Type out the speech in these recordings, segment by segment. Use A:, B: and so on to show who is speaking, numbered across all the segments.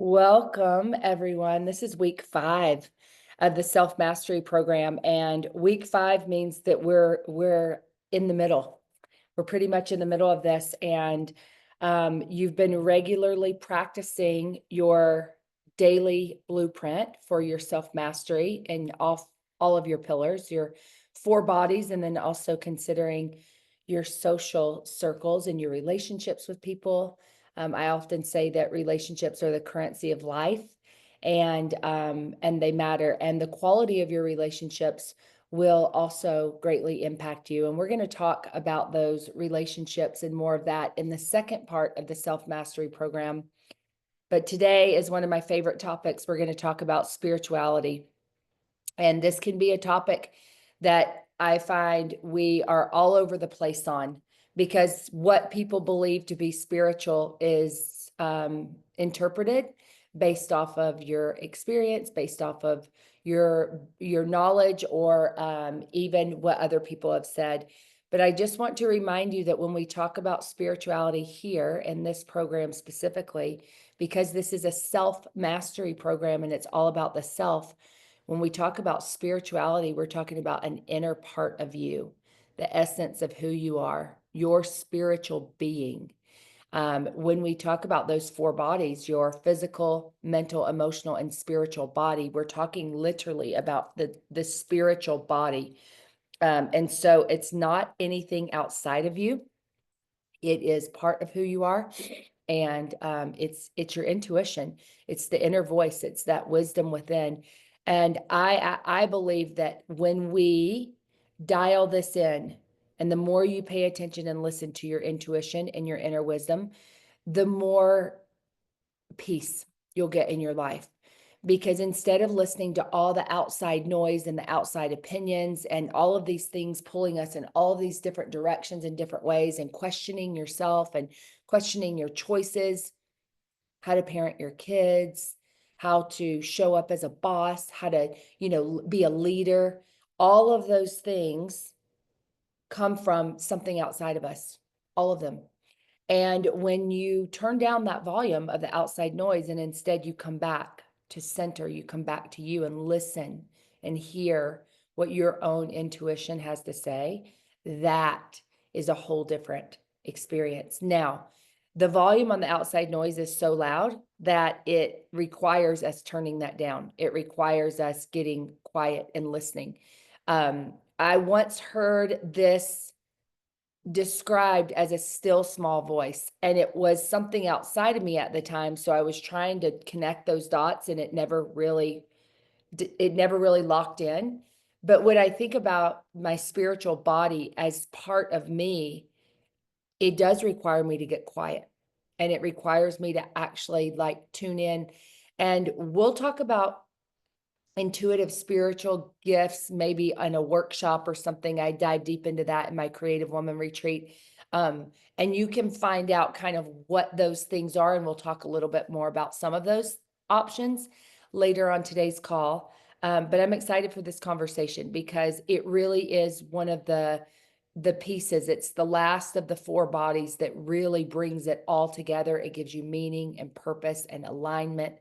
A: Welcome, everyone. This is week 5 of the self-mastery program, and week 5 means that we're in the middle. We're pretty much in the middle of this, and you've been regularly practicing your daily blueprint for your self-mastery and all of your pillars, your 4 bodies, and then also considering your social circles and your relationships with people. I often say that relationships are the currency of life, and they matter. And the quality of your relationships will also greatly impact you. And we're going to talk about those relationships and more of that in the second part of the self-mastery program. But today is one of my favorite topics. We're going to talk about spirituality. And this can be a topic that I find we are all over the place on, because what people believe to be spiritual is interpreted based off of your experience, based off of your knowledge, or even what other people have said. But I just want to remind you that when we talk about spirituality here in this program specifically, because this is a self-mastery program and it's all about the self, when we talk about spirituality, we're talking about an inner part of you, the essence of who you are, your spiritual being. When we talk about those 4 bodies, your physical, mental, emotional, and spiritual body, we're talking literally about the spiritual body. And so it's not anything outside of you. It is part of who you are. And it's your intuition. It's the inner voice. It's that wisdom within. And I believe that when we dial this in, and the more you pay attention and listen to your intuition and your inner wisdom, the more peace you'll get in your life. Because instead of listening to all the outside noise and the outside opinions and all of these things pulling us in all of these different directions in different ways, and questioning yourself and questioning your choices, how to parent your kids, how to show up as a boss, how to, be a leader, all of those things come from something outside of us, all of them. And when you turn down that volume of the outside noise and instead you come back to center, you come back to you and listen and hear what your own intuition has to say, that is a whole different experience. Now, the volume on the outside noise is so loud that it requires us turning that down. It requires us getting quiet and listening. I once heard this described as a still small voice, and it was something outside of me at the time, so I was trying to connect those dots, and it never really locked in. But when I think about my spiritual body as part of me, it does require me to get quiet, and it requires me to actually like tune in. And we'll talk about intuitive spiritual gifts, maybe on a workshop or something. I dive deep into that in my Creative Woman Retreat. And you can find out kind of what those things are, and we'll talk a little bit more about some of those options later on today's call. But I'm excited for this conversation because it really is one of the pieces. It's the last of the 4 bodies that really brings it all together. It gives you meaning and purpose and alignment.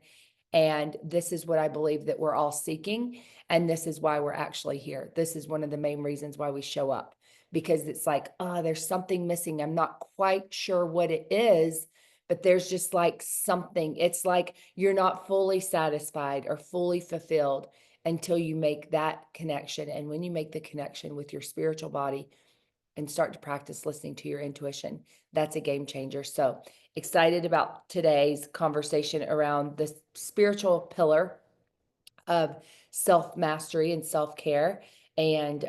A: And this is what I believe that we're all seeking. And this is why we're actually here. This is one of the main reasons why we show up, because it's like, oh, there's something missing. I'm not quite sure what it is, but there's just like something. It's like you're not fully satisfied or fully fulfilled until you make that connection. And when you make the connection with your spiritual body and start to practice listening to your intuition, that's a game changer. So excited about today's conversation around the spiritual pillar of self-mastery and self-care. And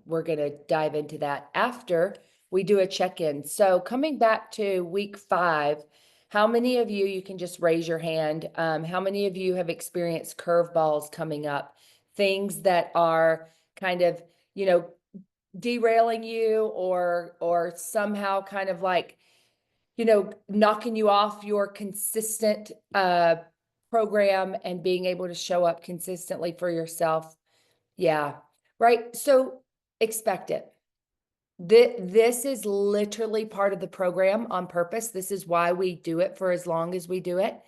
A: we're going to dive into that after we do a check-in. So coming back to week 5, how many of you can just raise your hand, how many of you have experienced curveballs coming up, things that are kind of, derailing you, or somehow kind of like, knocking you off your consistent program and being able to show up consistently for yourself? Yeah, right. So expect it. This is literally part of the program on purpose. This is why we do it for as long as we do it.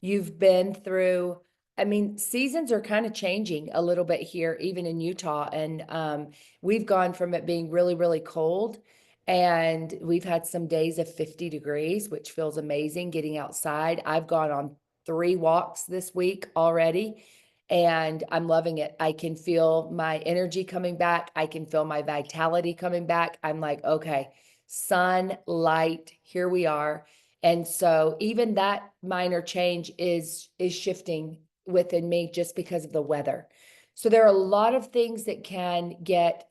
A: You've been through, I mean, seasons are kind of changing a little bit here, even in Utah. And we've gone from it being really, really cold. And we've had some days of 50 degrees, which feels amazing getting outside. I've gone on 3 walks this week already, and I'm loving it. I can feel my energy coming back. I can feel my vitality coming back. I'm like, okay, sunlight, here we are. And so even that minor change is shifting within me just because of the weather. So there are a lot of things that can get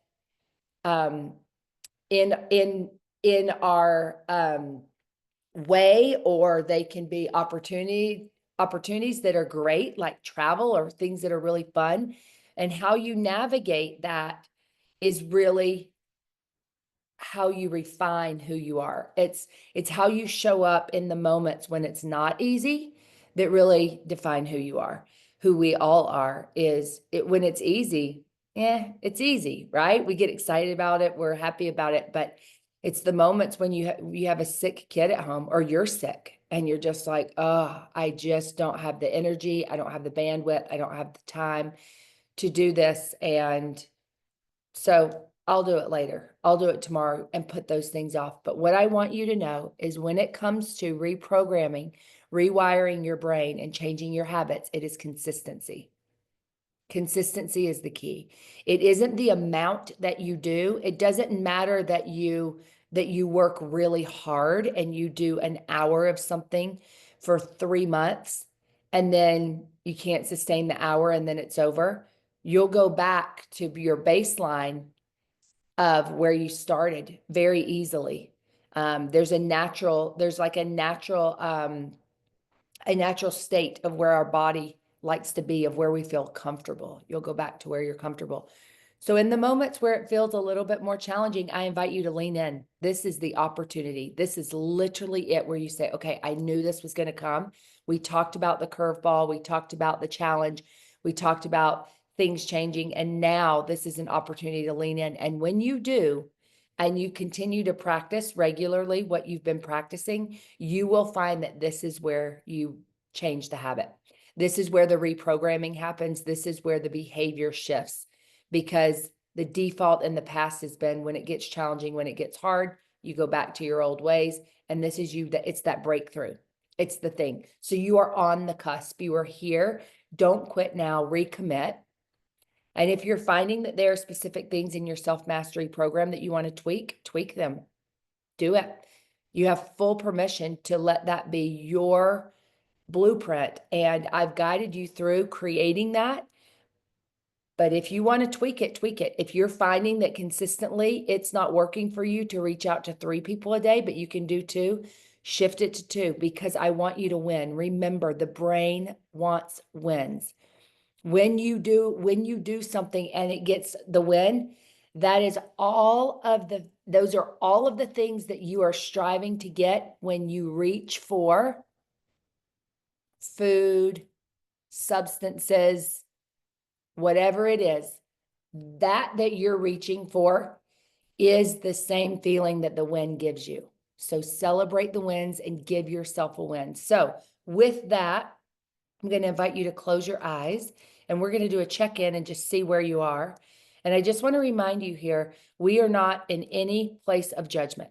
A: um, in our way, or they can be opportunities that are great, like travel or things that are really fun. And how you navigate that is really how you refine who you are. It's how you show up in the moments when it's not easy that really define who you are. Who we all are is it when it's easy, it's easy, right? We get excited about it, we're happy about it, but it's the moments when you have a sick kid at home, or you're sick and you're just like, oh, I just don't have the energy, I don't have the bandwidth, I don't have the time to do this. And so I'll do it later. I'll do it tomorrow and put those things off. But what I want you to know is when it comes to reprogramming, rewiring your brain and changing your habits, it is consistency. Consistency is the key. It isn't the amount that you do. It doesn't matter that you work really hard and you do an hour of something for 3 months and then you can't sustain the hour and then it's over. You'll go back to your baseline of where you started very easily. There's like a natural state of where our body likes to be, of where we feel comfortable. You'll go back to where you're comfortable. So in the moments where it feels a little bit more challenging, I invite you to lean in. This is the opportunity. This is literally it, where you say, okay, I knew this was going to come. We talked about the curveball. We talked about the challenge. We talked about things changing. And now this is an opportunity to lean in. And when you do, and you continue to practice regularly what you've been practicing, you will find that this is where you change the habit. This is where the reprogramming happens. This is where the behavior shifts, because the default in the past has been when it gets challenging, when it gets hard, you go back to your old ways. And this is it's that breakthrough. It's the thing. So you are on the cusp. You are here. Don't quit now. Recommit. And if you're finding that there are specific things in your self-mastery program that you want to tweak them. Do it. You have full permission to let that be your blueprint. And I've guided you through creating that. But if you want to tweak it, tweak it. If you're finding that consistently it's not working for you to reach out to 3 people a day, but you can do 2, shift it to 2, because I want you to win. Remember, the brain wants wins. When you do something and it gets the win, those are all of the things that you are striving to get when you reach for food, substances, whatever it is, that you're reaching for is the same feeling that the win gives you. So celebrate the wins and give yourself a win. So with that, I'm going to invite you to close your eyes, and we're going to do a check-in and just see where you are. And I just want to remind you here, we are not in any place of judgment.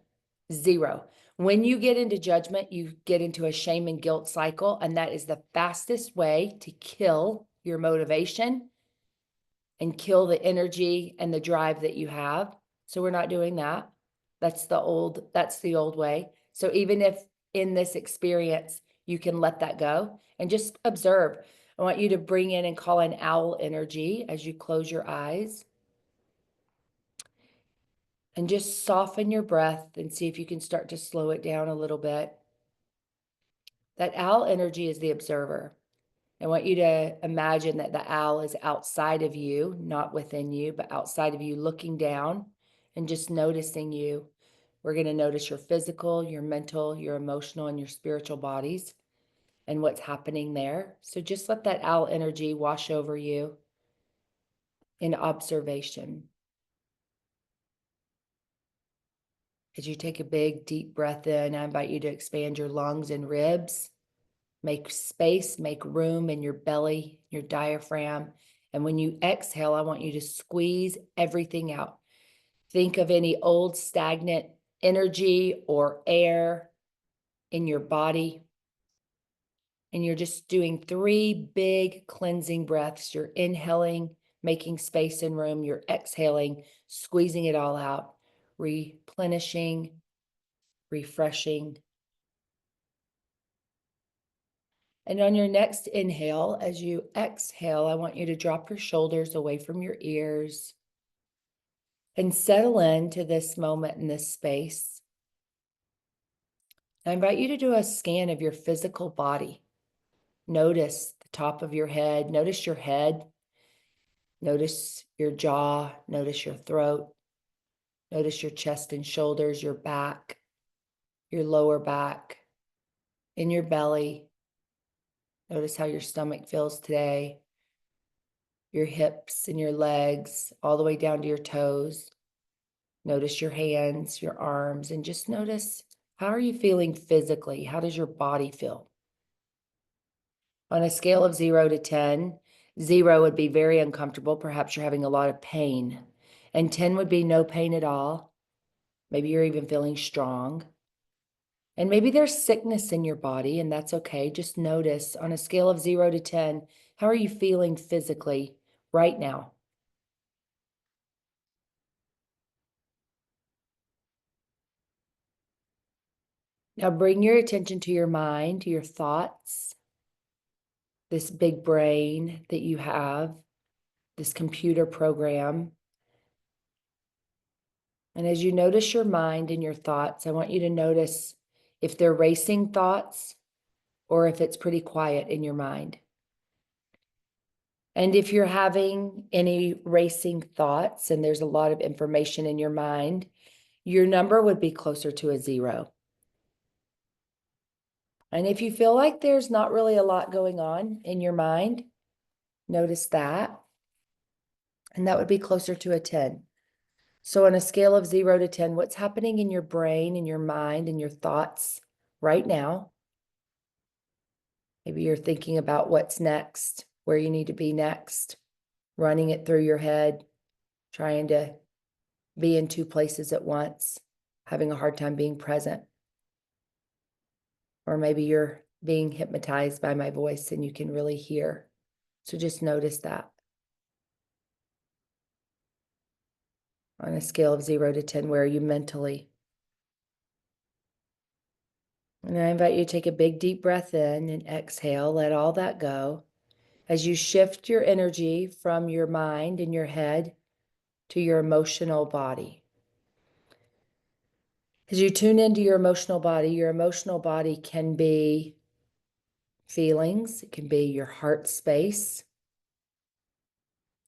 A: 0. When you get into judgment, you get into a shame and guilt cycle, and that is the fastest way to kill your motivation and kill the energy and the drive that you have. So we're not doing that. That's the old way. So even if in this experience, you can let that go and just observe. I want you to bring in and call in owl energy as you close your eyes. And just soften your breath and see if you can start to slow it down a little bit. That owl energy is the observer. I want you to imagine that the owl is outside of you, not within you, but outside of you, looking down and just noticing you. We're going to notice your physical, your mental, your emotional, and your spiritual bodies and what's happening there. So just let that owl energy wash over you in observation. As you take a big, deep breath in, I invite you to expand your lungs and ribs. Make space, make room in your belly, your diaphragm. And when you exhale, I want you to squeeze everything out. Think of any old stagnant energy or air in your body. And you're just doing 3 big cleansing breaths. You're inhaling, making space and room. You're exhaling, squeezing it all out, replenishing, refreshing. And on your next inhale, as you exhale, I want you to drop your shoulders away from your ears and settle into this moment in this space. I invite you to do a scan of your physical body. Notice the top of your head, notice your head, notice your jaw, notice your throat, notice your chest and shoulders, your back, your lower back, in your belly. Notice how your stomach feels today, your hips and your legs, all the way down to your toes. Notice your hands, your arms, and just notice, how are you feeling physically? How does your body feel? On a scale of 0 to 10, 0 would be very uncomfortable. Perhaps you're having a lot of pain. And 10 would be no pain at all. Maybe you're even feeling strong. And maybe there's sickness in your body, and that's okay. Just notice on a scale of 0 to 10, how are you feeling physically right now? Now bring your attention to your mind, to your thoughts, this big brain that you have, this computer program. And as you notice your mind and your thoughts, I want you to notice if they're racing thoughts or if it's pretty quiet in your mind. And if you're having any racing thoughts and there's a lot of information in your mind, your number would be closer to a 0. And if you feel like there's not really a lot going on in your mind, notice that. And that would be closer to a 10. So on a scale of 0 to 10, what's happening in your brain, in your mind, and your thoughts right now? Maybe you're thinking about what's next, where you need to be next, running it through your head, trying to be in 2 places at once, having a hard time being present. Or maybe you're being hypnotized by my voice and you can really hear. So just notice that. On a scale of 0 to 10, where are you mentally? And I invite you to take a big deep breath in and exhale, let all that go. As you shift your energy from your mind and your head to your emotional body. As you tune into your emotional body can be feelings, it can be your heart space.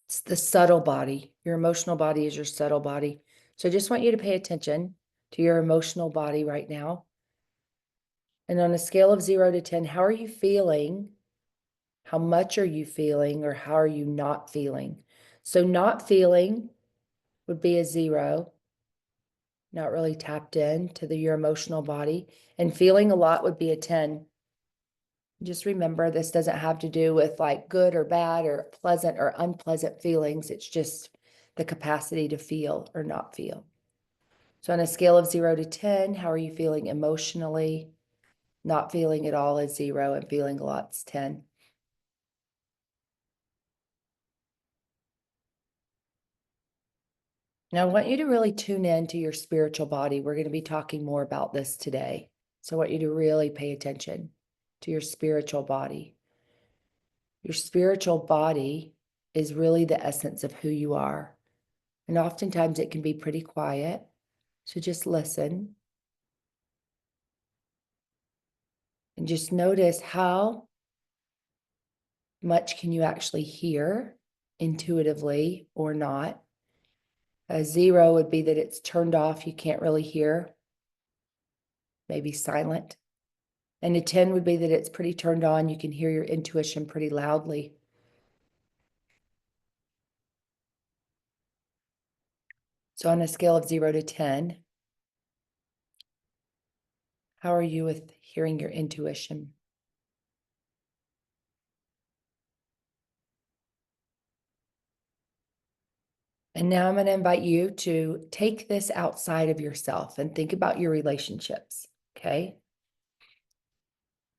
A: It's the subtle body. Your emotional body is your subtle body. So I just want you to pay attention to your emotional body right now. And on a scale of 0 to 10, how are you feeling? How much are you feeling, or how are you not feeling? So not feeling would be a 0, not really tapped in to your emotional body. And feeling a lot would be a 10. Just remember, this doesn't have to do with like good or bad or pleasant or unpleasant feelings. It's just the capacity to feel or not feel. So on a scale of 0 to 10, how are you feeling emotionally? Not feeling at all is 0, and feeling a lot is 10. Now, I want you to really tune in to your spiritual body. We're going to be talking more about this today. So I want you to really pay attention to your spiritual body. Your spiritual body is really the essence of who you are. And oftentimes it can be pretty quiet. So just listen and just notice how much can you actually hear intuitively or not. A 0 would be that it's turned off, you can't really hear, maybe silent. And a 10 would be that it's pretty turned on, you can hear your intuition pretty loudly. So on a scale of 0 to 10, how are you with hearing your intuition? And now I'm going to invite you to take this outside of yourself and think about your relationships, okay?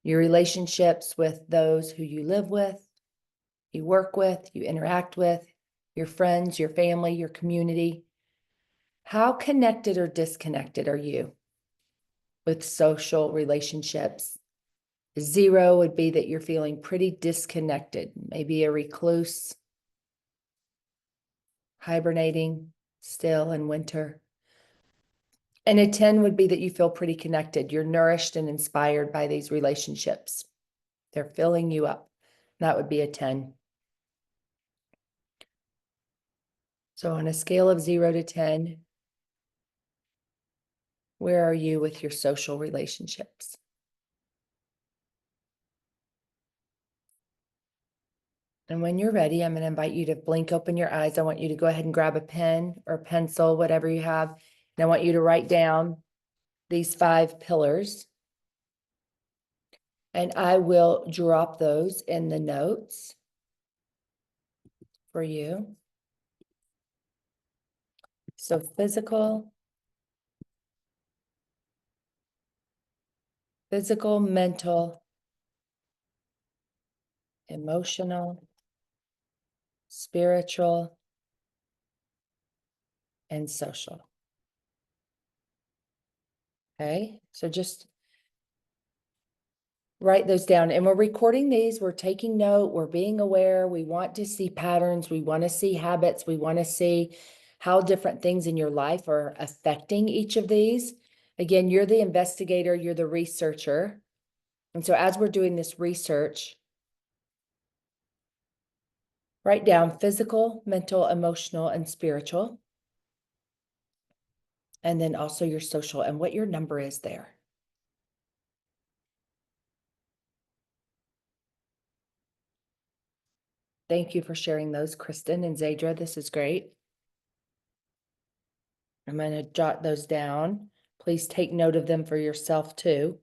A: Your relationships with those who you live with, you work with, you interact with, your friends, your family, your community. How connected or disconnected are you with social relationships? 0 would be that you're feeling pretty disconnected, maybe a recluse, hibernating still in winter. And a 10 would be that you feel pretty connected. You're nourished and inspired by these relationships. They're filling you up. That would be a 10. So on a scale of 0 to 10, where are you with your social relationships? And when you're ready, I'm going to invite you to blink open your eyes. I want you to go ahead and grab a pen or pencil, whatever you have. And I want you to write down these 5 pillars. And I will drop those in the notes for you. So physical, mental, emotional, spiritual, and social. Okay, so just write those down. And we're recording these, we're taking note, we're being aware. We want to see patterns, we want to see habits, we want to see how different things in your life are affecting each of these. Again, you're the investigator, you're the researcher. And so as we're doing this research, write down physical, mental, emotional, and spiritual. And then also your social and what your number is there. Thank you for sharing those, Kristen and Zadra. This is great. I'm going to jot those down. Please take note of them for yourself too.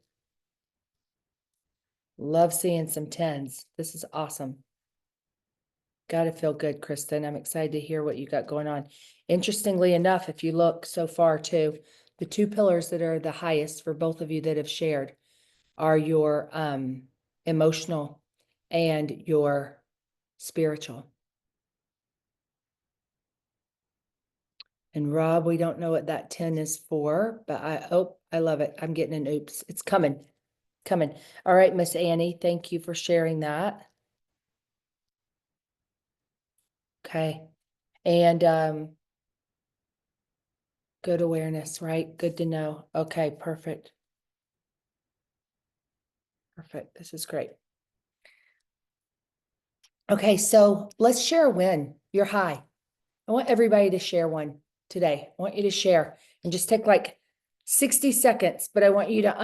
A: Love seeing some 10s. This is awesome. Got to feel good, Kristen. I'm excited to hear what you got going on. Interestingly enough, if you look so far too, the 2 pillars that are the highest for both of you that have shared are your emotional and your spiritual. And Rob, we don't know what that 10 is for, but I love it. I'm getting an oops. It's coming. All right, Miss Annie, thank you for sharing that. Okay. And good awareness, right? Good to know. Okay, perfect. Perfect. This is great. Okay, so let's share a win. You're high. I want everybody to share one today. I want you to share and just take like 60 seconds, but I want you to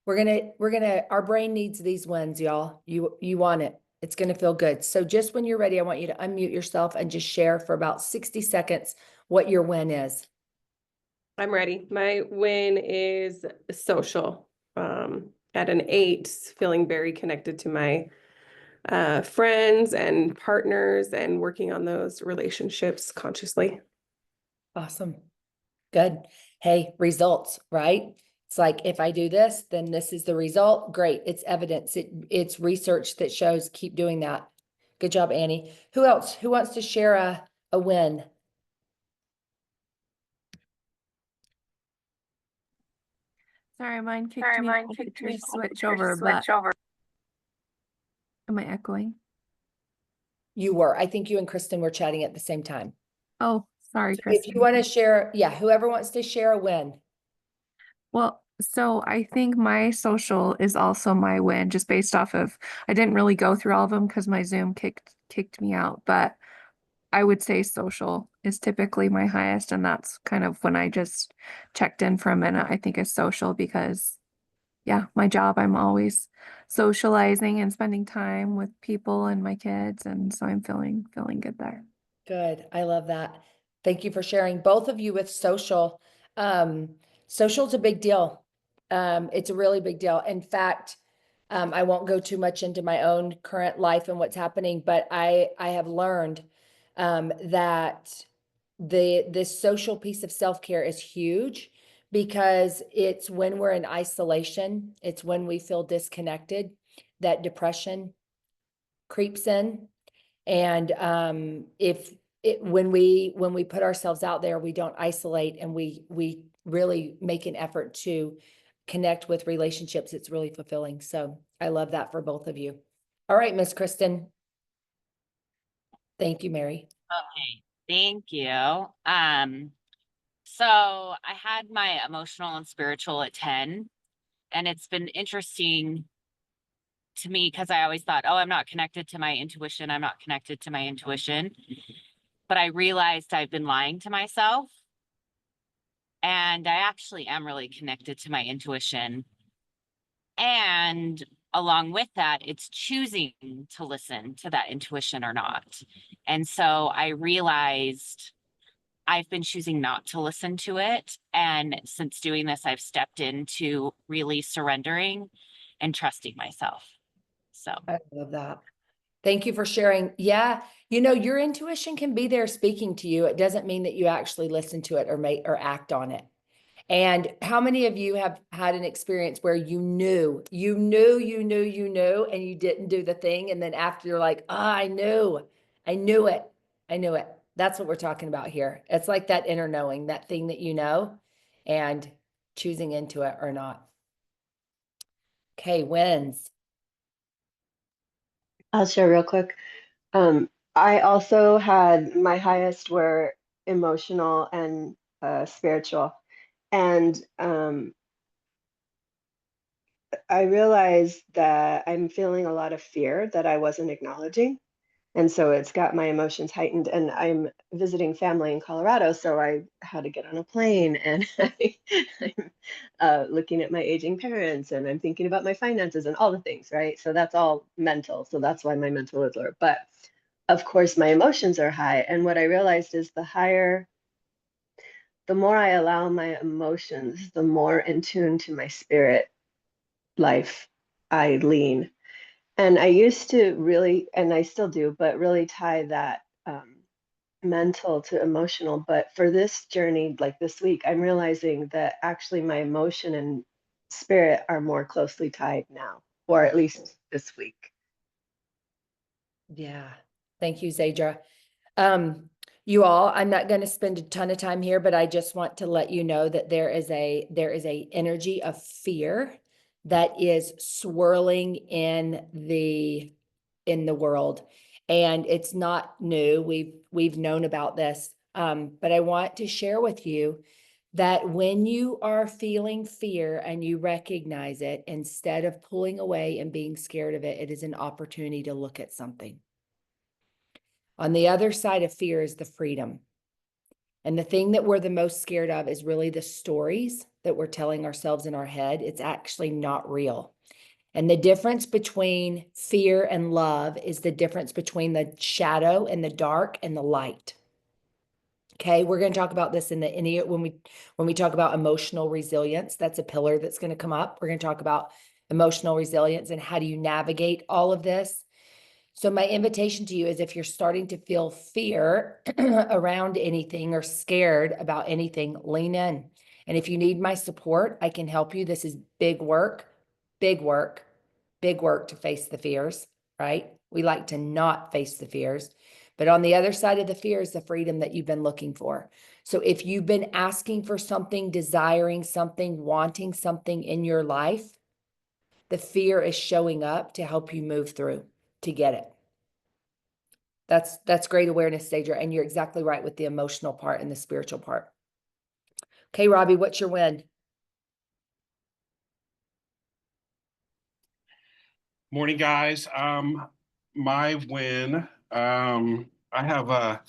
A: our brain needs these wins, y'all. You want it. It's going to feel good. So just when you're ready, I want you to unmute yourself and just share for about 60 seconds what your win is.
B: I'm ready. My win is social. At an 8, feeling very connected to my friends and partners and working on those relationships consciously.
A: Awesome. Good. Hey, results, right? It's like, if I do this, then this is the result. Great. It's evidence. It's research that shows keep doing that. Good job, Annie. Who else? Who wants to share a win?
C: Sorry, mine kicked me off to switch over, but am I echoing?
A: You were. I think you and Kristen were chatting at the same time.
C: Oh, sorry,
A: So if
C: Kristen.
A: you want to share, yeah, whoever wants to share a win.
C: Well, so I think my social is also my win, just based off of, I didn't really go through all of them because my Zoom kicked me out, but I would say social is typically my highest, and that's kind of when I just checked in for a minute. I think it's social because, yeah, my job, I'm always socializing and spending time with people and my kids, and so I'm feeling good there.
A: Good. I love that. Thank you for sharing, both of you, with social. Social's a big deal. It's a really big deal. In fact, I won't go too much into my own current life and what's happening, but I have learned that this social piece of self-care is huge because it's when we're in isolation, it's when we feel disconnected, that depression creeps in. And if it, when we put ourselves out there, we don't isolate and we really make an effort to connect with relationships, it's really fulfilling. So I love that for both of you. All right, Miss Kristen. Thank you, Mary.
D: Okay, thank you. So I had my emotional and spiritual at 10, and it's been interesting to me because I always thought, oh, I'm not connected to my intuition. I'm not connected to my intuition. But I realized I've been lying to myself. And I actually am really connected to my intuition. And along with that, it's choosing to listen to that intuition or not. And so I realized I've been choosing not to listen to it. And since doing this, I've stepped into really surrendering and trusting myself. So
A: I love that. Thank you for sharing. Yeah, your intuition can be there speaking to you. It doesn't mean that you actually listen to it or act on it. And how many of you have had an experience where you knew, and you didn't do the thing, and then after you're like, I knew it. That's what we're talking about here. It's like that inner knowing, that thing that you know, and choosing into it or not. Okay, wins.
E: I'll share real quick. I also had my highest were emotional and spiritual. And I realized that I'm feeling a lot of fear that I wasn't acknowledging. And so it's got my emotions heightened. And I'm visiting family in Colorado, so I had to get on a plane and I'm looking at my aging parents and I'm thinking about my finances and all the things, right? So that's all mental. So that's why my mental is lower. But of course, my emotions are high. And what I realized is the more I allow my emotions, the more in tune to my spirit life I lean. And I used to really, and I still do, but really tie that mental to emotional. But for this journey, like this week, I'm realizing that actually my emotion and spirit are more closely tied now, or at least this week.
A: Yeah. Thank you, Zadra. You all, I'm not going to spend a ton of time here, but I just want to let you know that there is a energy of fear that is swirling in the world. And it's not new. We've known about this. But I want to share with you that when you are feeling fear and you recognize it, instead of pulling away and being scared of it, it is an opportunity to look at something. On the other side of fear is the freedom. And the thing that we're the most scared of is really the stories that we're telling ourselves in our head. It's actually not real. And the difference between fear and love is the difference between the shadow and the dark and the light. Okay, we're going to talk about this when we talk about emotional resilience. That's a pillar that's going to come up. We're going to talk about emotional resilience and how do you navigate all of this. So my invitation to you is if you're starting to feel fear around anything or scared about anything, lean in. And if you need my support, I can help you. This is big work, big work, big work to face the fears, right? We like to not face the fears. But on the other side of the fear is the freedom that you've been looking for. So if you've been asking for something, desiring something, wanting something in your life, the fear is showing up to help you move through to get it. That's great awareness, Zadra, and you're exactly right with the emotional part and the spiritual part. Okay, Robbie, what's your win?
F: Morning, guys. My win, I have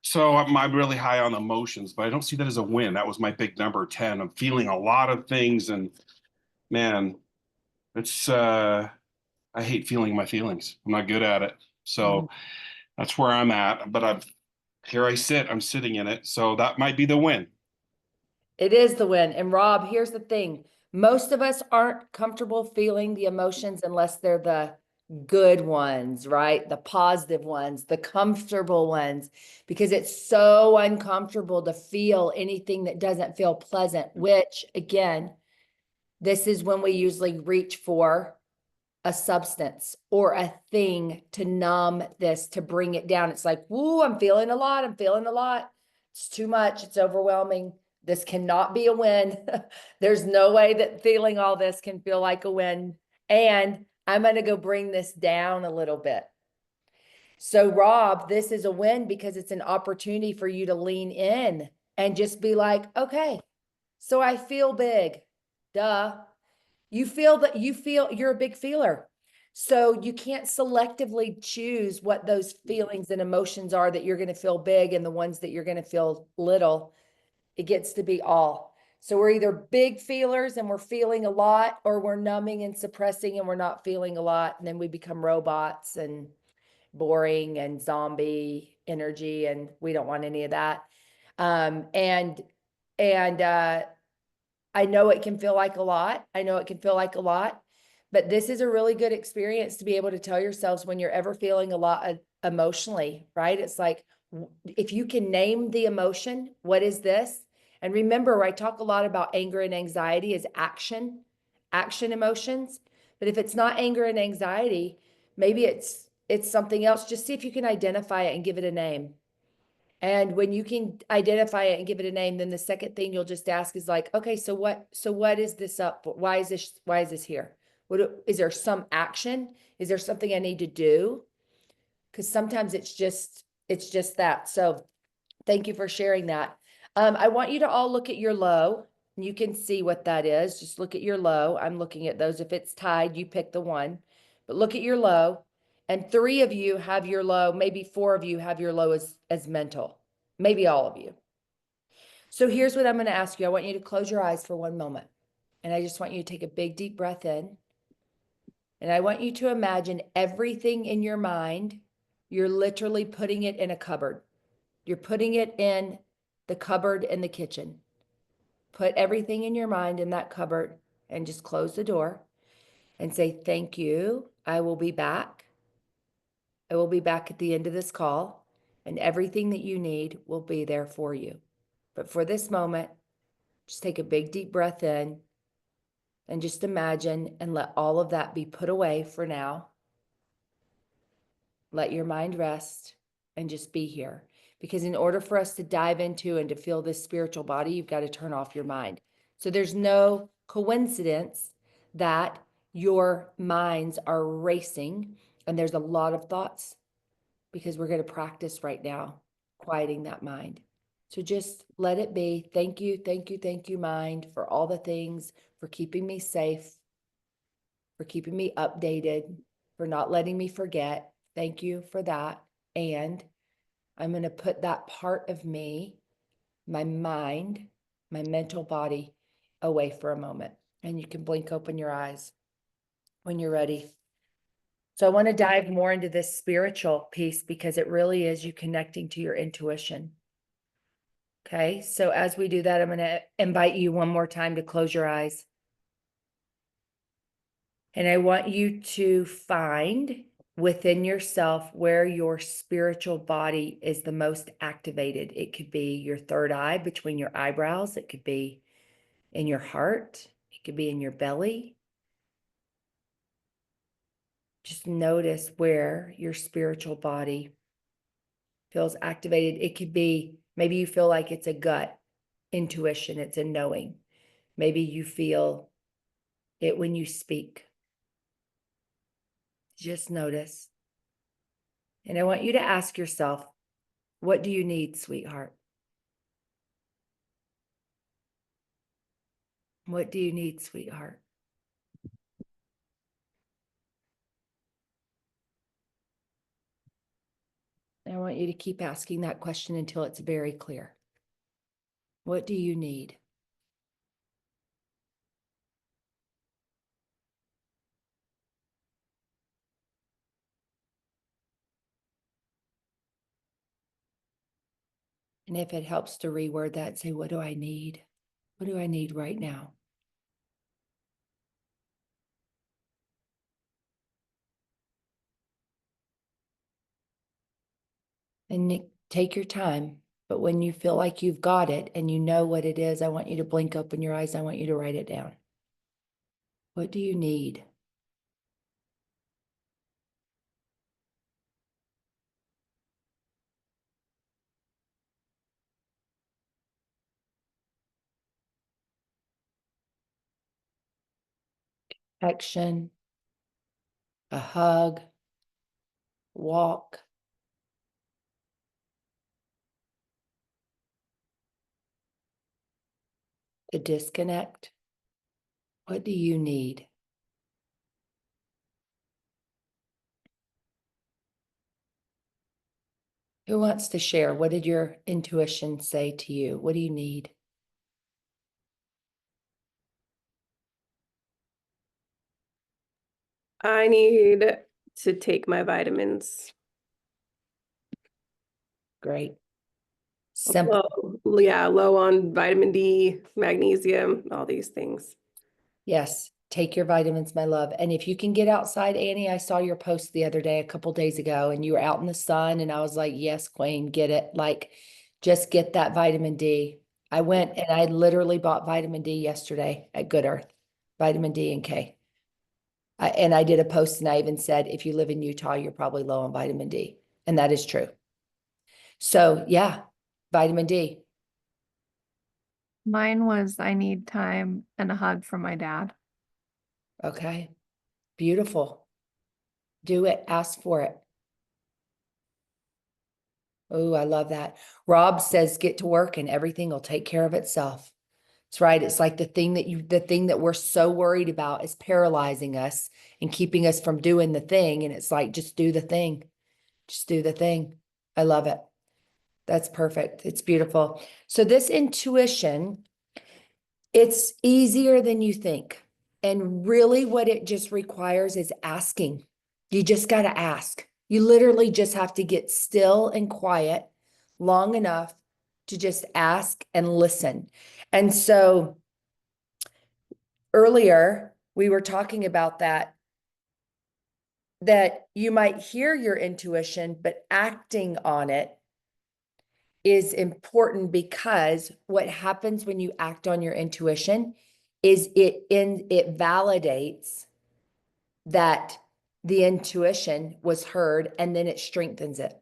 F: so I'm really high on emotions, but I don't see that as a win. That was my big number 10. I'm feeling a lot of things and man, it's I hate feeling my feelings. I'm not good at it. So that's where I'm at. But here I sit, I'm sitting in it. So that might be the win.
A: It is the win. And Rob, here's the thing. Most of us aren't comfortable feeling the emotions unless they're the good ones, right? The positive ones, the comfortable ones, because it's so uncomfortable to feel anything that doesn't feel pleasant, which again, this is when we usually reach for a substance or a thing to numb this, to bring it down. It's like, woo, I'm feeling a lot. I'm feeling a lot. It's too much. It's overwhelming. This cannot be a win. There's no way that feeling all this can feel like a win. And I'm going to go bring this down a little bit. So, Rob, this is a win because it's an opportunity for you to lean in and just be like, okay, so I feel big. Duh. You feel that you're a big feeler. So you can't selectively choose what those feelings and emotions are that you're going to feel big and the ones that you're going to feel little. It gets to be all. So we're either big feelers and we're feeling a lot, or we're numbing and suppressing and we're not feeling a lot. And then we become robots and boring and zombie energy. And we don't want any of that. And I know it can feel like a lot. I know it can feel like a lot, but this is a really good experience to be able to tell yourselves when you're ever feeling a lot emotionally, right? It's like, if you can name the emotion, what is this? And remember, I talk a lot about anger and anxiety as action emotions. But if it's not anger and anxiety, maybe it's something else. Just see if you can identify it and give it a name. And when you can identify it and give it a name, then the second thing you'll just ask is like, okay, so what is this up for? Why is this here? Is there some action? Is there something I need to do? Because sometimes it's just that. So thank you for sharing that. I want you to all look at your low. You can see what that is. Just look at your low. I'm looking at those. If it's tied, you pick the one, but look at your low. And 3 of you have your low, maybe 4 of you have your low as mental, maybe all of you. So here's what I'm going to ask you. I want you to close your eyes for one moment. And I just want you to take a big, deep breath in. And I want you to imagine everything in your mind. You're literally putting it in a cupboard. You're putting it in the cupboard in the kitchen. Put everything in your mind in that cupboard and just close the door and say, thank you. I will be back. I will be back at the end of this call, and everything that you need will be there for you. But for this moment, just take a big, deep breath in and just imagine and let all of that be put away for now. Let your mind rest and just be here. Because in order for us to dive into and to feel this spiritual body, you've got to turn off your mind. So there's no coincidence that your minds are racing and there's a lot of thoughts, because we're going to practice right now quieting that mind. So just let it be. Thank you, thank you, thank you, mind, for all the things, for keeping me safe, for keeping me updated, for not letting me forget. Thank you for that. And I'm going to put that part of me, my mind, my mental body, away for a moment. And you can blink open your eyes when you're ready. So I want to dive more into this spiritual piece, because it really is you connecting to your intuition. Okay, so as we do that, I'm going to invite you one more time to close your eyes. And I want you to find within yourself where your spiritual body is the most activated. It could be your third eye between your eyebrows. It could be in your heart. It could be in your belly. Just notice where your spiritual body feels activated. It could be, maybe you feel like it's a gut intuition. It's a knowing. Maybe you feel it when you speak. Just notice. And I want you to ask yourself, what do you need, sweetheart? What do you need, sweetheart? And I want you to keep asking that question until it's very clear. What do you need? And if it helps to reword that, say, what do I need? What do I need right now? And take your time. But when you feel like you've got it and you know what it is, I want you to blink open your eyes. I want you to write it down. What do you need? Action, a hug, walk, a disconnect. What do you need? Who wants to share? What did your intuition say to you? What do you need?
B: I need to take my vitamins.
A: Great. Simple.
B: Low on vitamin D, magnesium, all these things.
A: Yes. Take your vitamins, my love. And if you can get outside, Annie, I saw your post the other day, a couple days ago, and you were out in the sun, and I was like, yes, Queen, get it. Like, just get that vitamin D. I went and I literally bought vitamin D yesterday at Good Earth, vitamin D and K. And I did a post and I even said, if you live in Utah, you're probably low on vitamin D. And that is true. So yeah, vitamin D.
C: Mine was I need time and a hug from my dad.
A: Okay. Beautiful. Do it. Ask for it. Oh, I love that. Rob says, get to work and everything will take care of itself. That's right. It's like the thing that we're so worried about is paralyzing us and keeping us from doing the thing. And it's like, just do the thing. Just do the thing. I love it. That's perfect. It's beautiful. So this intuition, it's easier than you think. And really what it just requires is asking. You just got to ask. You literally just have to get still and quiet long enough to just ask and listen. And so earlier we were talking about that you might hear your intuition, but acting on it is important, because what happens when you act on your intuition is it validates that the intuition was heard, and then it strengthens it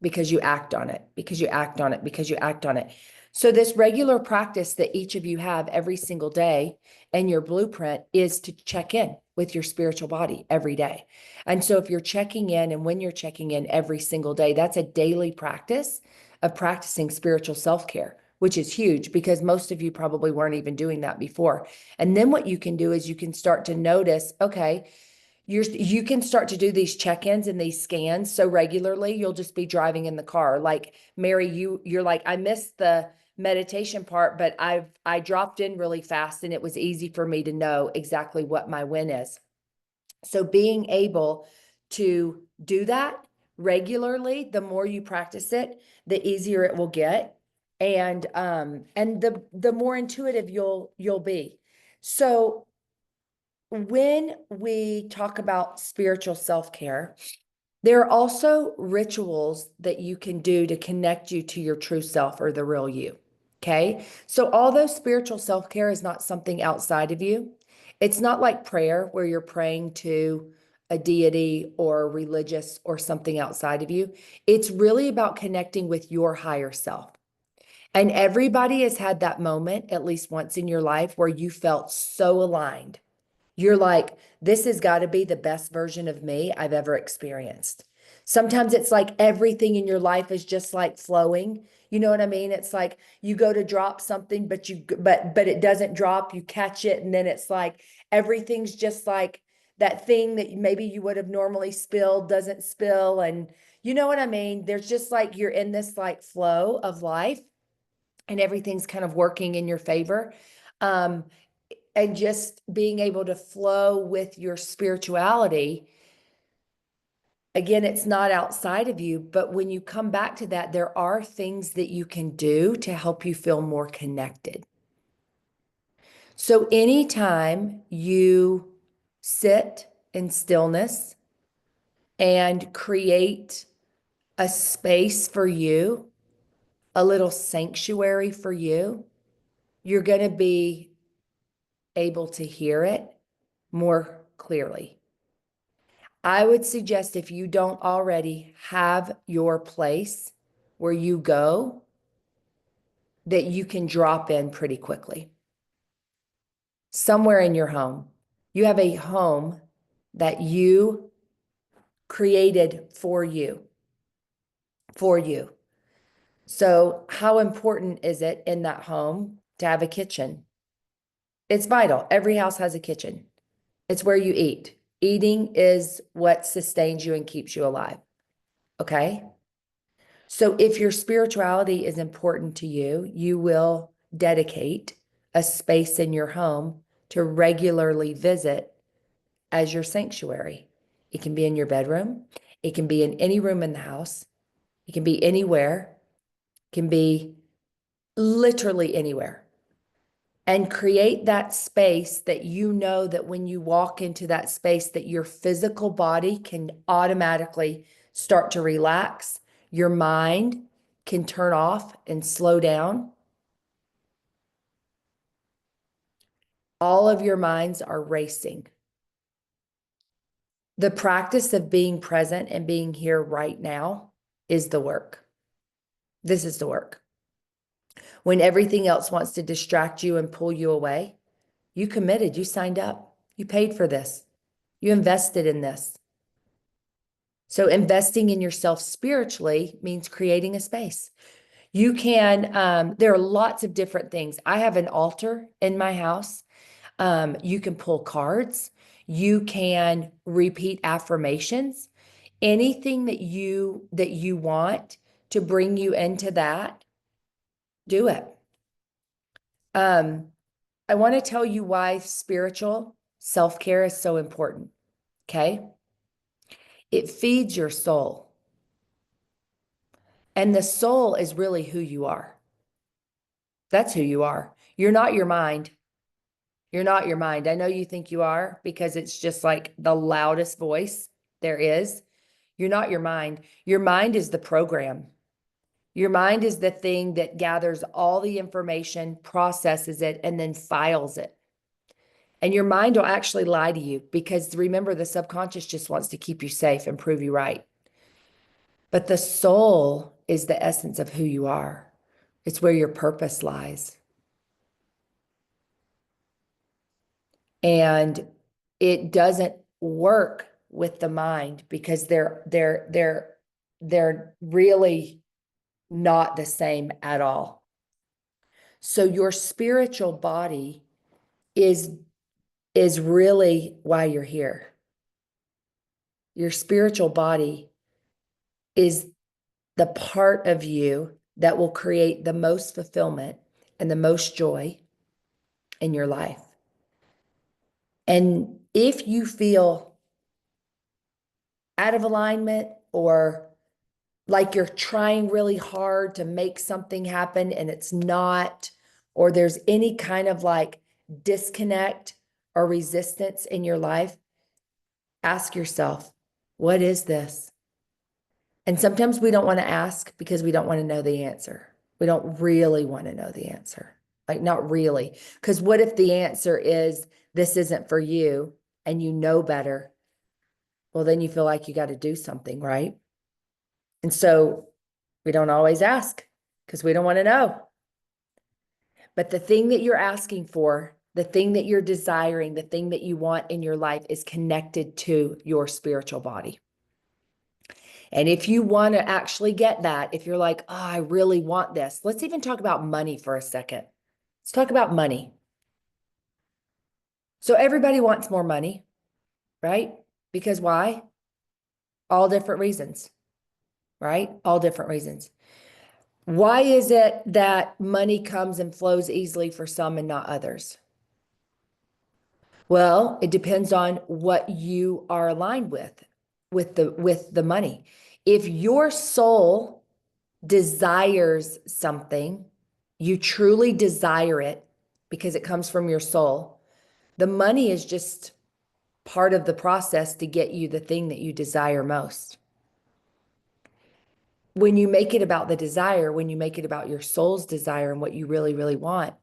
A: because you act on it, because you act on it, because you act on it. So this regular practice that each of you have every single day and your blueprint is to check in with your spiritual body every day. And so if you're checking in, and when you're checking in every single day, that's a daily practice of practicing spiritual self-care, which is huge because most of you probably weren't even doing that before. And then what you can do is you can start to notice, okay, you can start to do these check-ins and these scans so regularly, you'll just be driving in the car. Like Mary, you're like, I missed the meditation part, but I dropped in really fast and it was easy for me to know exactly what my win is. So being able to do that regularly, the more you practice it, the easier it will get. And the more intuitive you'll be. So when we talk about spiritual self-care, there are also rituals that you can do to connect you to your true self or the real you. Okay. So although spiritual self-care is not something outside of you, it's not like prayer where you're praying to a deity or religious or something outside of you. It's really about connecting with your higher self. And everybody has had that moment at least once in your life where you felt so aligned. You're like, this has got to be the best version of me I've ever experienced. Sometimes it's like everything in your life is just like flowing. You know what I mean? It's like you go to drop something, but it doesn't drop. You catch it, and then it's like everything's just like that thing that maybe you would have normally spilled doesn't spill. And you know what I mean? There's just like you're in this like flow of life, and everything's kind of working in your favor. And just being able to flow with your spirituality. Again, it's not outside of you, but when you come back to that, there are things that you can do to help you feel more connected. So anytime you sit in stillness and create a space for you, a little sanctuary for you, you're going to be able to hear it more clearly. I would suggest if you don't already have your place where you go, that you can drop in pretty quickly. Somewhere in your home. You have a home that you created for you. For you. So how important is it in that home to have a kitchen? It's vital. Every house has a kitchen. It's where you eat. Eating is what sustains you and keeps you alive. Okay? So if your spirituality is important to you, you will dedicate a space in your home to regularly visit as your sanctuary. It can be in your bedroom. It can be in any room in the house. It can be anywhere. It can be literally anywhere. And create that space that you know that when you walk into that space that your physical body can automatically start to relax. Your mind can turn off and slow down. All of your minds are racing. The practice of being present and being here right now is the work. This is the work. When everything else wants to distract you and pull you away, you committed, you signed up, you paid for this, you invested in this. So investing in yourself spiritually means creating a space. You can, there are lots of different things. I have an altar in my house. You can pull cards. You can repeat affirmations. Anything that you want to bring you into that, do it. I want to tell you why spiritual self-care is so important. Okay? It feeds your soul. And the soul is really who you are. That's who you are. You're not your mind. You're not your mind. I know you think you are because it's just like the loudest voice there is. You're not your mind. Your mind is the program. Your mind is the thing that gathers all the information, processes it, and then files it. And your mind will actually lie to you because remember, the subconscious just wants to keep you safe and prove you right. But the soul is the essence of who you are. It's where your purpose lies. And it doesn't work with the mind because they're really not the same at all. So your spiritual body is really why you're here. Your spiritual body is the part of you that will create the most fulfillment and the most joy in your life. And if you feel out of alignment or like you're trying really hard to make something happen and it's not, or there's any kind of like disconnect or resistance in your life, ask yourself, what is this? And sometimes we don't want to ask because we don't want to know the answer. We don't really want to know the answer. Like not really. Because what if the answer is this isn't for you and you know better? Well, then you feel like you got to do something, right? And so we don't always ask because we don't want to know. But the thing that you're asking for, the thing that you're desiring, the thing that you want in your life is connected to your spiritual body. And if you want to actually get that, if you're like, oh, I really want this, let's even talk about money for a second. Let's talk about money. So everybody wants more money, right? Because why? All different reasons, right? All different reasons. Why is it that money comes and flows easily for some and not others? Well, it depends on what you are aligned with the money. If your soul desires something, you truly desire it because it comes from your soul, the money is just part of the process to get you the thing that you desire most. when you make it about the desire, when you make it about your soul's desire and what you really, really want,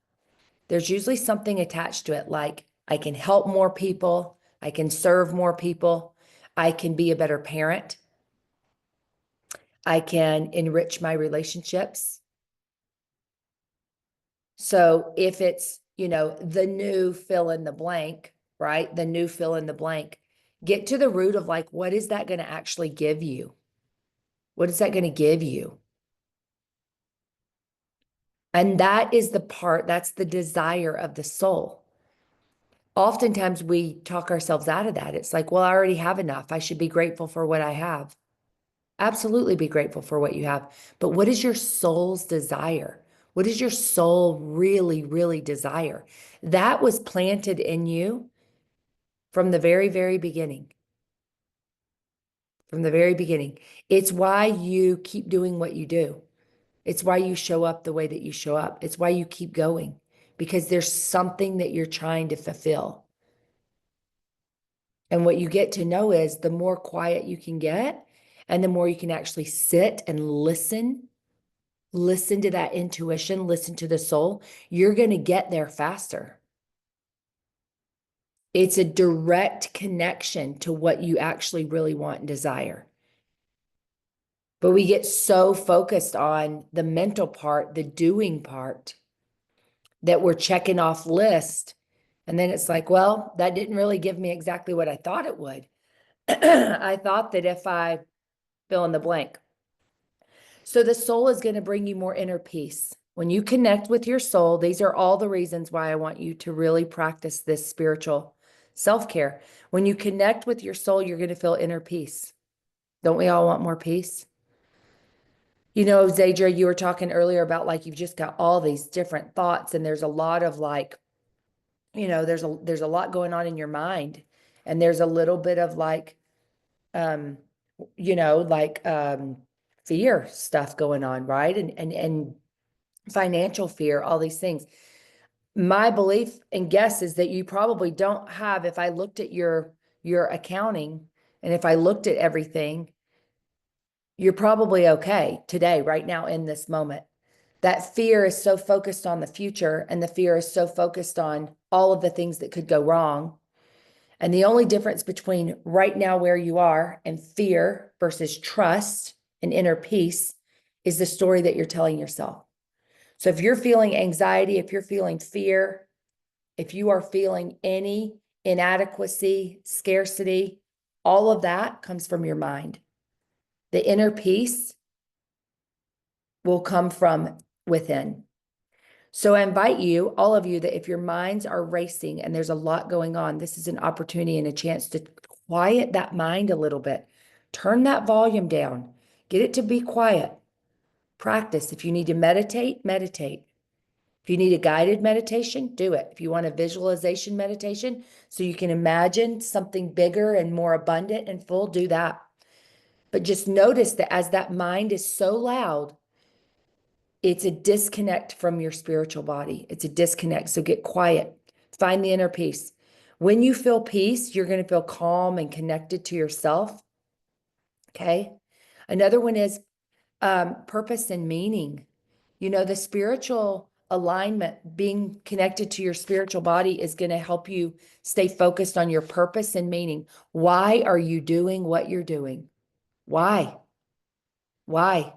A: there's usually something attached to it, like I can help more people, I can serve more people, I can be a better parent, I can enrich my relationships. So if it's, the new fill in the blank, right? The new fill in the blank, get to the root of like, what is that going to actually give you? What is that going to give you? And that is the part, that's the desire of the soul. Oftentimes we talk ourselves out of that. It's like, well, I already have enough. I should be grateful for what I have. Absolutely be grateful for what you have. But what is your soul's desire? What does your soul really, really desire? That was planted in you from the very, very beginning. From the very beginning. It's why you keep doing what you do. It's why you show up the way that you show up. It's why you keep going, because there's something that you're trying to fulfill. And what you get to know is the more quiet you can get, and the more you can actually sit and listen to that intuition, listen to the soul, you're going to get there faster. It's a direct connection to what you actually really want and desire. But we get so focused on the mental part, the doing part, that we're checking off list. And then it's like, well, that didn't really give me exactly what I thought it would. I thought that if I fill in the blank. So the soul is going to bring you more inner peace. When you connect with your soul, these are all the reasons why I want you to really practice this spiritual self-care. When you connect with your soul, you're going to feel inner peace. Don't we all want more peace? Zadra, you were talking earlier about like, you've just got all these different thoughts, and there's a lot of like, there's a lot going on in your mind, and there's a little bit of like, fear stuff going on, right? And financial fear, all these things. My belief and guess is that you probably don't have, if I looked at your accounting, and if I looked at everything, you're probably okay today, right now, in this moment. That fear is so focused on the future, and the fear is so focused on all of the things that could go wrong. And the only difference between right now where you are and fear versus trust and inner peace is the story that you're telling yourself. So if you're feeling anxiety, if you're feeling fear, if you are feeling any inadequacy, scarcity, all of that comes from your mind. The inner peace will come from within. So I invite you, all of you, that if your minds are racing and there's a lot going on, this is an opportunity and a chance to quiet that mind a little bit. Turn that volume down. Get it to be quiet. Practice. If you need to meditate, meditate. If you need a guided meditation, do it. If you want a visualization meditation so you can imagine something bigger and more abundant and full, do that. But just notice that as that mind is so loud, it's a disconnect from your spiritual body. It's a disconnect. So get quiet. Find the inner peace. When you feel peace, you're going to feel calm and connected to yourself. Okay. Another one is purpose and meaning. The spiritual alignment, being connected to your spiritual body, is going to help you stay focused on your purpose and meaning. Why are you doing what you're doing? Why? Why?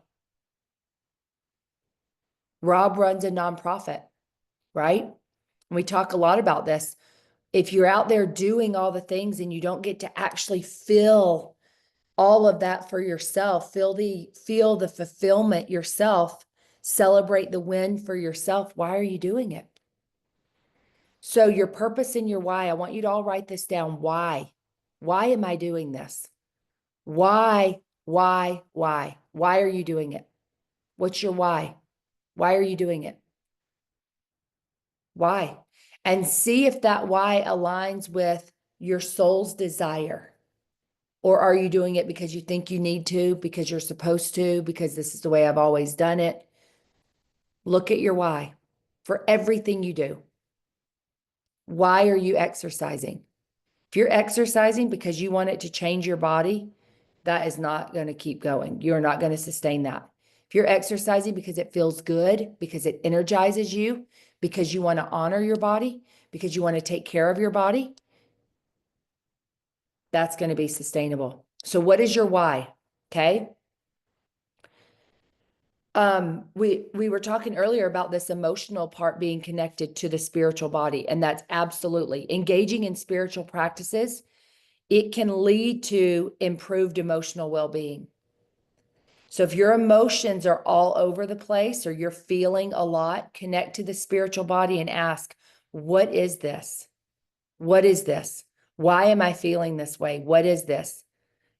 A: Rob runs a nonprofit, right? And we talk a lot about this. If you're out there doing all the things and you don't get to actually feel all of that for yourself, feel the fulfillment yourself, celebrate the win for yourself, why are you doing it? So your purpose and your why, I want you to all write this down. Why? Why am I doing this? Why are you doing it? What's your why? Why are you doing it? Why? And see if that why aligns with your soul's desire. Or are you doing it because you think you need to, because you're supposed to, because this is the way I've always done it? Look at your why for everything you do. Why are you exercising? If you're exercising because you want it to change your body, that is not going to keep going. You're not going to sustain that. If you're exercising because it feels good, because it energizes you, because you want to honor your body, because you want to take care of your body, that's going to be sustainable. So what is your why? Okay. We were talking earlier about this emotional part being connected to the spiritual body, and that's absolutely engaging in spiritual practices. It can lead to improved emotional well-being. So if your emotions are all over the place or you're feeling a lot, connect to the spiritual body and ask, what is this? What is this? Why am I feeling this way? What is this?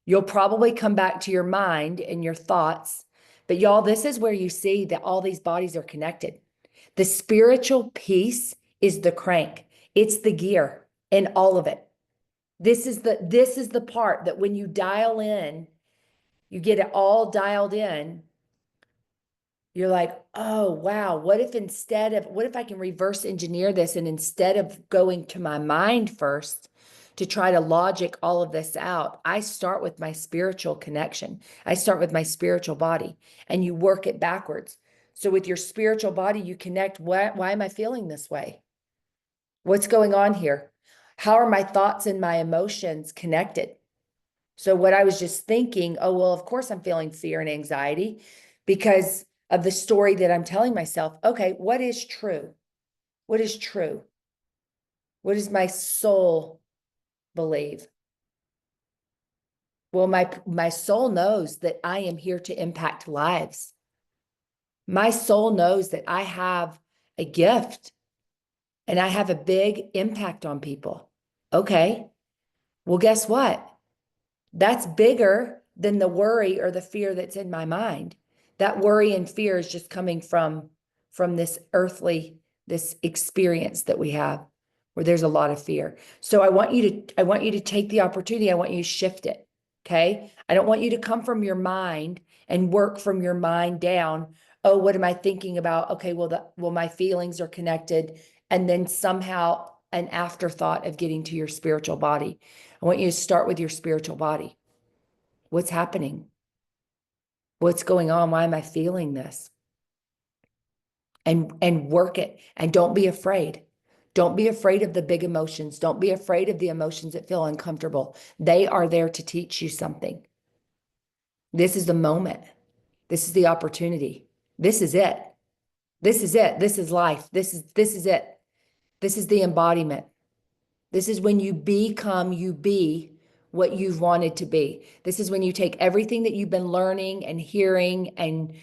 A: You'll probably come back to your mind and your thoughts. But y'all, this is where you see that all these bodies are connected. The spiritual piece is the crank. It's the gear in all of it. This is the part that when you dial in, you get it all dialed in. You're like, oh, wow, what if I can reverse engineer this? And instead of going to my mind first to try to logic all of this out, I start with my spiritual connection. I start with my spiritual body, and you work it backwards. So with your spiritual body, you connect, why am I feeling this way? What's going on here? How are my thoughts and my emotions connected? So what I was just thinking, oh, well, of course I'm feeling fear and anxiety because of the story that I'm telling myself. Okay, what is true? What is true? What does my soul believe? Well, my soul knows that I am here to impact lives. My soul knows that I have a gift and I have a big impact on people. Okay, well, guess what? That's bigger than the worry or the fear that's in my mind. That worry and fear is just coming from this this experience that we have where there's a lot of fear. So I want you to take the opportunity. I want you to shift it. Okay. I don't want you to come from your mind and work from your mind down. Oh, what am I thinking about? Okay, well, my feelings are connected. And then somehow an afterthought of getting to your spiritual body. I want you to start with your spiritual body. What's happening? What's going on? Why am I feeling this? And work it. And don't be afraid. Don't be afraid of the big emotions. Don't be afraid of the emotions that feel uncomfortable. They are there to teach you something. This is the moment. This is the opportunity. This is it. This is it. This is life. This is it. This is the embodiment. This is when you be what you've wanted to be. This is when you take everything that you've been learning and hearing and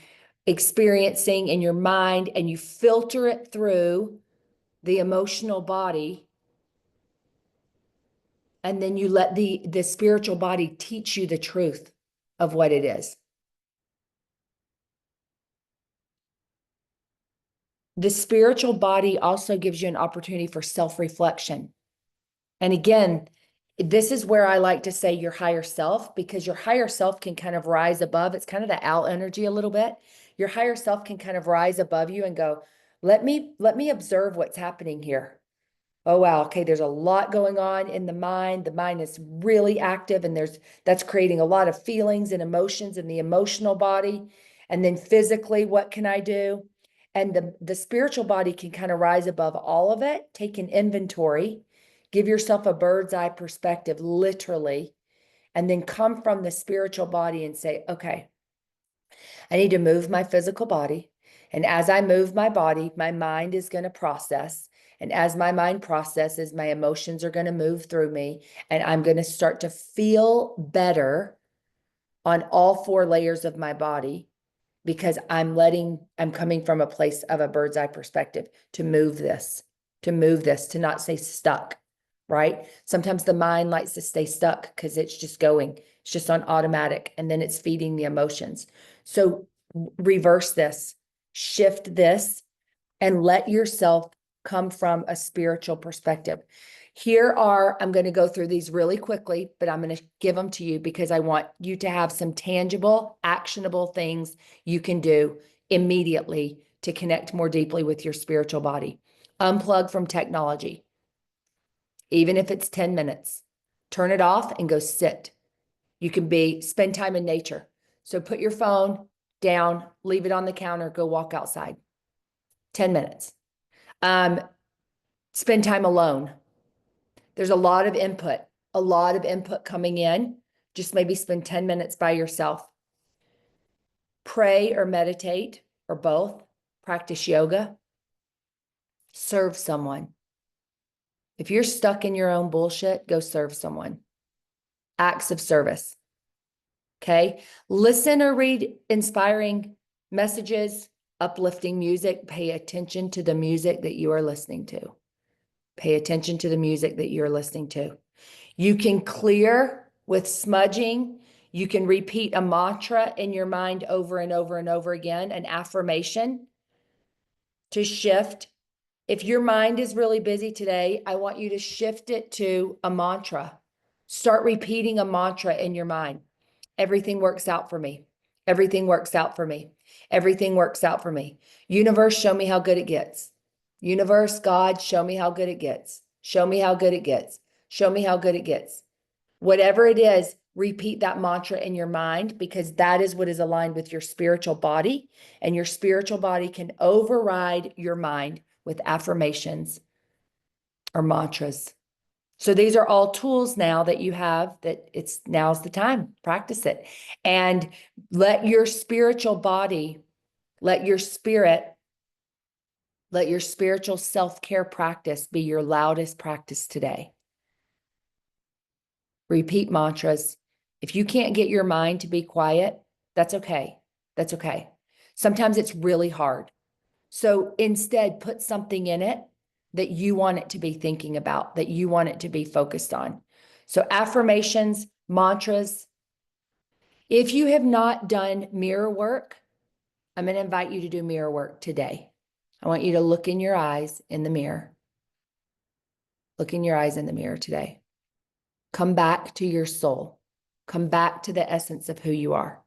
A: experiencing in your mind and you filter it through the emotional body. And then you let the spiritual body teach you the truth of what it is. The spiritual body also gives you an opportunity for self-reflection. And again, this is where I like to say your higher self, because your higher self can kind of rise above. It's kind of the owl energy a little bit. Your higher self can kind of rise above you and go, let me observe what's happening here. Oh, wow. Okay. There's a lot going on in the mind. The mind is really active and that's creating a lot of feelings and emotions in the emotional body. And then physically, what can I do? And the spiritual body can kind of rise above all of it, take an inventory, give yourself a bird's eye perspective, literally, and then come from the spiritual body and say, okay, I need to move my physical body. And as I move my body, my mind is going to process. And as my mind processes, my emotions are going to move through me. And I'm going to start to feel better on all 4 layers of my body because I'm coming from a place of a bird's eye perspective to move this, to not stay stuck, right? Sometimes the mind likes to stay stuck because it's just going, it's just on automatic, and then it's feeding the emotions. So reverse this, shift this, and let yourself come from a spiritual perspective. I'm going to go through these really quickly, but I'm going to give them to you because I want you to have some tangible, actionable things you can do immediately to connect more deeply with your spiritual body. Unplug from technology, even if it's 10 minutes. Turn it off and go sit. You can spend time in nature. So put your phone down, leave it on the counter, go walk outside. 10 minutes. Spend time alone. There's a lot of input coming in. Just maybe spend 10 minutes by yourself. Pray or meditate or both. Practice yoga. Serve someone. If you're stuck in your own bullshit, go serve someone. Acts of service. Okay. Listen or read inspiring messages, uplifting music. Pay attention to the music that you are listening to. Pay attention to the music that you're listening to. You can clear with smudging. You can repeat a mantra in your mind over and over and over again, an affirmation to shift. If your mind is really busy today, I want you to shift it to a mantra. Start repeating a mantra in your mind. Everything works out for me. Everything works out for me. Everything works out for me. Universe, show me how good it gets. Universe, God, show me how good it gets. Show me how good it gets. Show me how good it gets. Whatever it is, repeat that mantra in your mind, because that is what is aligned with your spiritual body, and your spiritual body can override your mind with affirmations or mantras. So these are all tools now that you have, that now's the time, practice it. And let your spiritual body, let your spiritual self-care practice be your loudest practice today. Repeat mantras. If you can't get your mind to be quiet, that's okay. That's okay. Sometimes it's really hard. So instead, put something in it that you want it to be thinking about, that you want it to be focused on. So affirmations, mantras. If you have not done mirror work, I'm going to invite you to do mirror work today. I want you to look in your eyes in the mirror. Look in your eyes in the mirror today. Come back to your soul. Come back to the essence of who you are.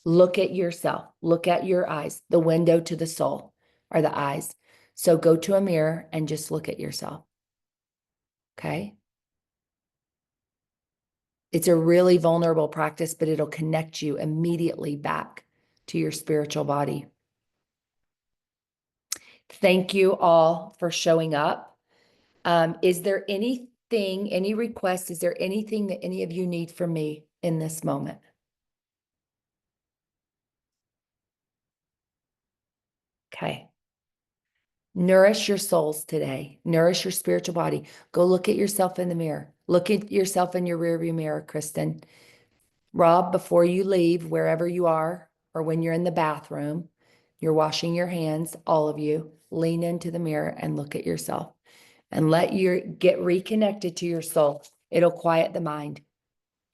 A: Look at yourself. Look at your eyes. The window to the soul are the eyes. So go to a mirror and just look at yourself. Okay? It's a really vulnerable practice, but it'll connect you immediately back to your spiritual body. Thank you all for showing up. Is there anything, any request? Is there anything that any of you need from me in this moment? Okay. Nourish your souls today. Nourish your spiritual body. Go look at yourself in the mirror. Look at yourself in your rearview mirror, Kristen. Rob, before you leave, wherever you are, or when you're in the bathroom, you're washing your hands, all of you, lean into the mirror and look at yourself and get reconnected to your soul. It'll quiet the mind.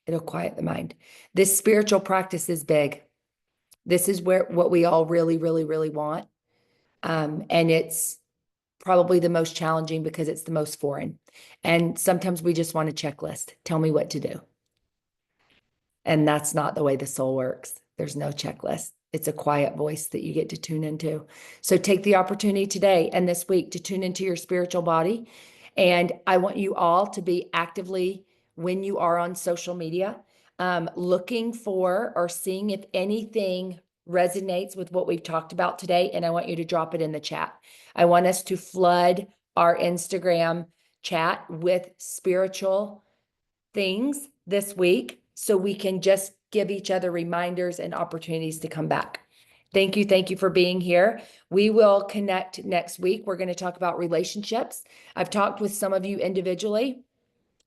A: It'll quiet the mind. This spiritual practice is big. This is what we all really, really, really want. And it's probably the most challenging because it's the most foreign. And sometimes we just want a checklist. Tell me what to do. And that's not the way the soul works. There's no checklist. It's a quiet voice that you get to tune into. So take the opportunity today and this week to tune into your spiritual body. And I want you all to be actively, when you are on social media, looking for or seeing if anything resonates with what we've talked about today. And I want you to drop it in the chat. I want us to flood our Instagram chat with spiritual things this week, so we can just give each other reminders and opportunities to come back. Thank you for being here. We will connect next week. We're going to talk about relationships. I've talked with some of you individually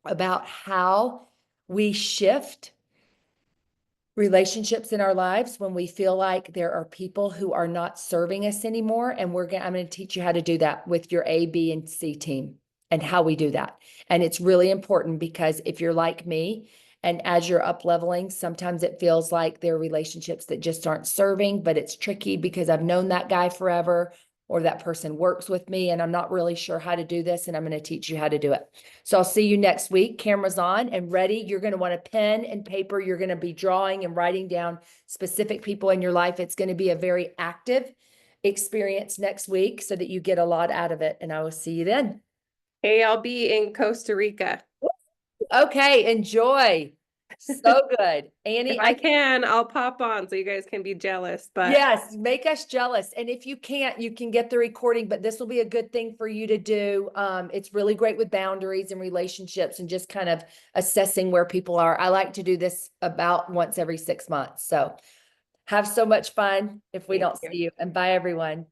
A: about how we shift relationships in our lives when we feel like there are people who are not serving us anymore. And I'm going to teach you how to do that with your A, B, and C team and how we do that. And it's really important because if you're like me, and as you're up leveling, sometimes it feels like there are relationships that just aren't serving, but it's tricky because I've known that guy forever, or that person works with me and I'm not really sure how to do this, and I'm going to teach you how to do it. So I'll see you next week. Cameras on and ready. You're going to want a pen and paper. You're going to be drawing and writing down specific people in your life. It's going to be a very active experience next week so that you get a lot out of it. And I will see you then.
B: Hey, I'll be in Costa Rica.
A: Okay, enjoy. So good. Annie,
B: If I can, I'll pop on so you guys can be jealous, but
A: yes, make us jealous. And if you can't, you can get the recording, but this will be a good thing for you to do. It's really great with boundaries and relationships and just kind of assessing where people are. I like to do this about once every 6 months. So have so much fun if we
B: Thank
A: don't
B: you.
A: see you, and bye everyone.